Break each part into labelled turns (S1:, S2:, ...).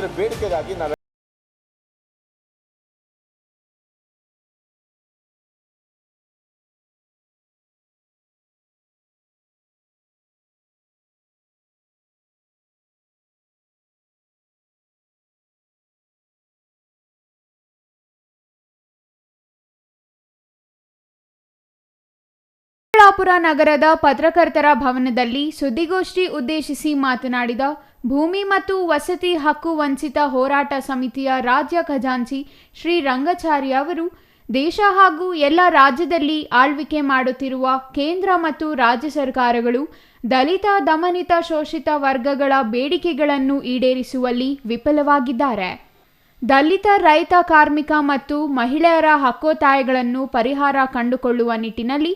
S1: ಇದರ ಬೇಡಿಕೆಗಾಗಿ ನಾವು
S2: ಚಿಕ್ಕಬಳ್ಳಾಪುರ ನಗರದ ಪತ್ರಕರ್ತರ ಭವನದಲ್ಲಿ ಸುದ್ದಿಗೋಷ್ಠಿ ಉದ್ದೇಶಿಸಿ ಮಾತನಾಡಿದ ಭೂಮಿ ಮತ್ತು ವಸತಿ ಹಕ್ಕು ವಂಚಿತ ಹೋರಾಟ ಸಮಿತಿಯ ರಾಜ್ಯ ಖಜಾಂಚಿ ಶ್ರೀ ರಂಗಾಚಾರ್ಯ ಅವರು ದೇಶ ಹಾಗೂ ಎಲ್ಲ ರಾಜ್ಯದಲ್ಲಿ ಆಳ್ವಿಕೆ ಮಾಡುತ್ತಿರುವ ಕೇಂದ್ರ ಮತ್ತು ರಾಜ್ಯ ಸರ್ಕಾರಗಳು ದಲಿತ ದಮನಿತ ಶೋಷಿತ ವರ್ಗಗಳ ಬೇಡಿಕೆಗಳನ್ನು ಈಡೇರಿಸುವಲ್ಲಿ ವಿಫಲವಾಗಿದ್ದಾರೆ. ದಲಿತ ರೈತ ಕಾರ್ಮಿಕ ಮತ್ತು ಮಹಿಳೆಯರ ಹಕ್ಕೊತ್ತಾಯಗಳನ್ನು ಪರಿಹಾರ ಕಂಡುಕೊಳ್ಳುವ ನಿಟ್ಟಿನಲ್ಲಿ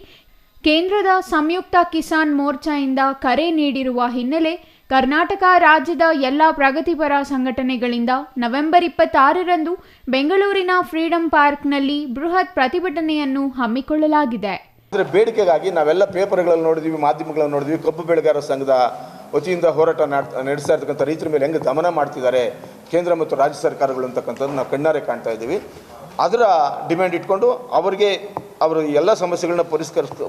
S2: ಕೇಂದ್ರದ ಸಂಯುಕ್ತ ಕಿಸಾನ್ ಮೋರ್ಚಾದಿಂದ ಕರೆ ನೀಡಿರುವ ಹಿನ್ನೆಲೆ ಕರ್ನಾಟಕ ರಾಜ್ಯದ ಎಲ್ಲ ಪ್ರಗತಿಪರ ಸಂಘಟನೆಗಳಿಂದ ನವೆಂಬರ್ 26ರಂದು ಬೆಂಗಳೂರಿನ ಫ್ರೀಡಂ ಪಾರ್ಕ್ನಲ್ಲಿ ಬೃಹತ್ ಪ್ರತಿಭಟನೆಯನ್ನು ಹಮ್ಮಿಕೊಳ್ಳಲಾಗಿದೆ.
S1: ಇದರ ಬೇಡಿಕೆಗಾಗಿ ನಾವೆಲ್ಲ ಪೇಪರ್ಗಳಲ್ಲಿ ನೋಡಿದ್ವಿ, ಮಾಧ್ಯಮಗಳಲ್ಲಿ ನೋಡಿದ್ವಿ, ಕಬ್ಬು ಬೆಳೆಗಾರರ ಸಂಘದ ವತಿಯಿಂದ ಹೋರಾಟ ನಡೆಸ್ತಾ ಇರ್ತಕ್ಕಂಥ ರೈತರ ಮೇಲೆ ಹೆಂಗೆ ದಮನ ಮಾಡ್ತಿದ್ದಾರೆ ಕೇಂದ್ರ ಮತ್ತು ರಾಜ್ಯ ಸರ್ಕಾರಗಳು ಅಂತಕ್ಕಂಥದ್ದು ನಾವು ಕಣ್ಣಾರೆ ಕಾಣ್ತಾ ಇದ್ದೀವಿ. ಅದರ ಡಿಮ್ಯಾಂಡ್ ಇಟ್ಕೊಂಡು ಅವರು ಎಲ್ಲ ಸಮಸ್ಯೆಗಳನ್ನ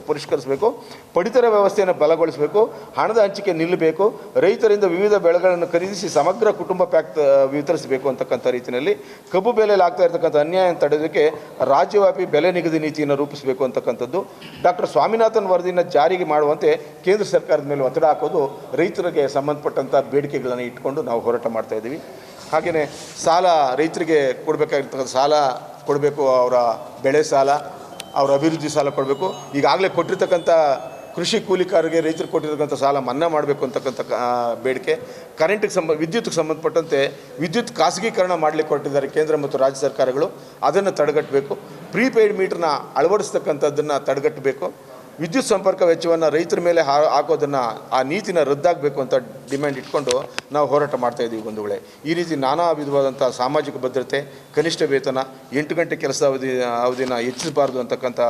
S1: ಪರಿಷ್ಕರಿಸಬೇಕು, ಪಡಿತರ ವ್ಯವಸ್ಥೆಯನ್ನು ಬಲಗೊಳಿಸಬೇಕು, ಹಣದ ಹಂಚಿಕೆ ನಿಲ್ಲಬೇಕು, ರೈತರಿಂದ ವಿವಿಧ ಬೆಳೆಗಳನ್ನು ಖರೀದಿಸಿ ಸಮಗ್ರ ಕುಟುಂಬ ಪ್ಯಾಕ್ ವಿತರಿಸಬೇಕು ಅಂತಕ್ಕಂಥ ರೀತಿಯಲ್ಲಿ ಕಬ್ಬು ಬೆಲೆಯಲ್ಲಿ ಆಗ್ತಾ ಇರ್ತಕ್ಕಂಥ ಅನ್ಯಾಯ ತಡೆಯೋದಕ್ಕೆ ರಾಜ್ಯವ್ಯಾಪಿ ಬೆಲೆ ನಿಗದಿ ನೀತಿಯನ್ನು ರೂಪಿಸಬೇಕು ಅಂತಕ್ಕಂಥದ್ದು. ಡಾಕ್ಟರ್ ಸ್ವಾಮಿನಾಥನ್ ವರದಿಯನ್ನು ಜಾರಿಗೆ ಮಾಡುವಂತೆ ಕೇಂದ್ರ ಸರ್ಕಾರದ ಮೇಲೆ ಒತ್ತಡ ಹಾಕೋದು ರೈತರಿಗೆ ಸಂಬಂಧಪಟ್ಟಂಥ ಬೇಡಿಕೆಗಳನ್ನು ಇಟ್ಕೊಂಡು ನಾವು ಹೋರಾಟ ಮಾಡ್ತಾ ಇದ್ದೀವಿ. ಹಾಗೆಯೇ ಸಾಲ, ರೈತರಿಗೆ ಕೊಡಬೇಕಾಗಿರ್ತಕ್ಕಂಥ ಸಾಲ ಕೊಡಬೇಕು, ಅವರ ಬೆಳೆ ಸಾಲ, ಅವರ ಅಭಿವೃದ್ಧಿ ಸಾಲ ಕೊಡಬೇಕು. ಈಗಾಗಲೇ ಕೊಟ್ಟಿರ್ತಕ್ಕಂಥ ಕೃಷಿ ಕೂಲಿಕಾರರಿಗೆ ರೈತರು ಕೊಟ್ಟಿರ್ತಕ್ಕಂಥ ಸಾಲ ಮನ್ನಾ ಮಾಡಬೇಕು ಅಂತಕ್ಕಂಥ ಬೇಡಿಕೆ. ವಿದ್ಯುತ್ಗೆ ಸಂಬಂಧಪಟ್ಟಂತೆ ವಿದ್ಯುತ್ ಖಾಸಗೀಕರಣ ಮಾಡಲಿಕ್ಕೆ ಕೊಟ್ಟಿದ್ದಾರೆ ಕೇಂದ್ರ ಮತ್ತು ರಾಜ್ಯ ಸರ್ಕಾರಗಳು, ಅದನ್ನು ತಡೆಗಟ್ಟಬೇಕು. ಪ್ರೀಪೇಯ್ಡ್ ಮೀಟ್ರನ್ನ ಅಳವಡಿಸ್ತಕ್ಕಂಥದ್ದನ್ನು ತಡೆಗಟ್ಟಬೇಕು. ವಿದ್ಯುತ್ ಸಂಪರ್ಕ ವೆಚ್ಚವನ್ನು ರೈತರ ಮೇಲೆ ಹಾಕೋದನ್ನು, ಆ ನೀತಿನ ರದ್ದಾಗಬೇಕು ಅಂತ ಡಿಮ್ಯಾಂಡ್ ಇಟ್ಕೊಂಡು ನಾವು ಹೋರಾಟ ಮಾಡ್ತಾ ಇದ್ದೀವಿ ಬಂಧುಗಳೇ. ಈ ರೀತಿ ನಾನಾ ವಿಧವಾದಂಥ ಸಾಮಾಜಿಕ ಭದ್ರತೆ, ಕನಿಷ್ಠ ವೇತನ, 8 ಗಂಟೆ ಕೆಲಸ ಅವಧಿನ ಹೆಚ್ಚಿಸಬಾರ್ದು ಅಂತಕ್ಕಂಥ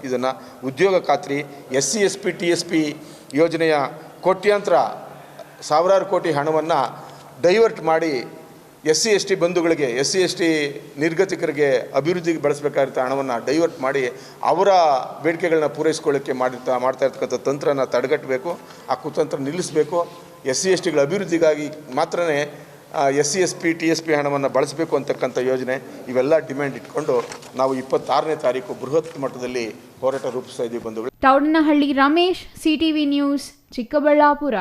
S1: ಇದನ್ನು, ಉದ್ಯೋಗ ಖಾತ್ರಿ, SC ST TSP ಯೋಜನೆಯ ಕೋಟ್ಯಾಂತರ ಸಾವಿರಾರು ಕೋಟಿ ಹಣವನ್ನು ಡೈವರ್ಟ್ ಮಾಡಿ SC ST ಬಂಧುಗಳಿಗೆ, SC ST ನಿರ್ಗತಿಕರಿಗೆ ಅಭಿವೃದ್ಧಿಗೆ ಬಳಸಬೇಕಾಗಿರೋ ಹಣವನ್ನು ಡೈವರ್ಟ್ ಮಾಡಿ ಅವರ ಬೇಡಿಕೆಗಳನ್ನ ಪೂರೈಸ್ಕೊಳ್ಳೋಕ್ಕೆ ಮಾಡ್ತಾ ಇರ್ತಕ್ಕಂಥ ತಂತ್ರನ ತಡೆಗಟ್ಟಬೇಕು, ಆ ಕುತಂತ್ರ ನಿಲ್ಲಿಸಬೇಕು. SC STಗಳ ಅಭಿವೃದ್ಧಿಗಾಗಿ ಮಾತ್ರನೇ SC ST TSP ಹಣವನ್ನು ಬಳಸಬೇಕು ಅಂತಕ್ಕಂಥ ಯೋಜನೆ, ಇವೆಲ್ಲ ಡಿಮ್ಯಾಂಡ್ ಇಟ್ಕೊಂಡು ನಾವು 26ನೇ ತಾರೀಕು ಬೃಹತ್ ಮಟ್ಟದಲ್ಲಿ ಹೋರಾಟ ರೂಪಿಸ್ತಾ ಇದ್ದೀವಿ ಬಂಧುಗಳು.
S2: Thoudanahalli Ramesh, CTV news, Chikkaballapur.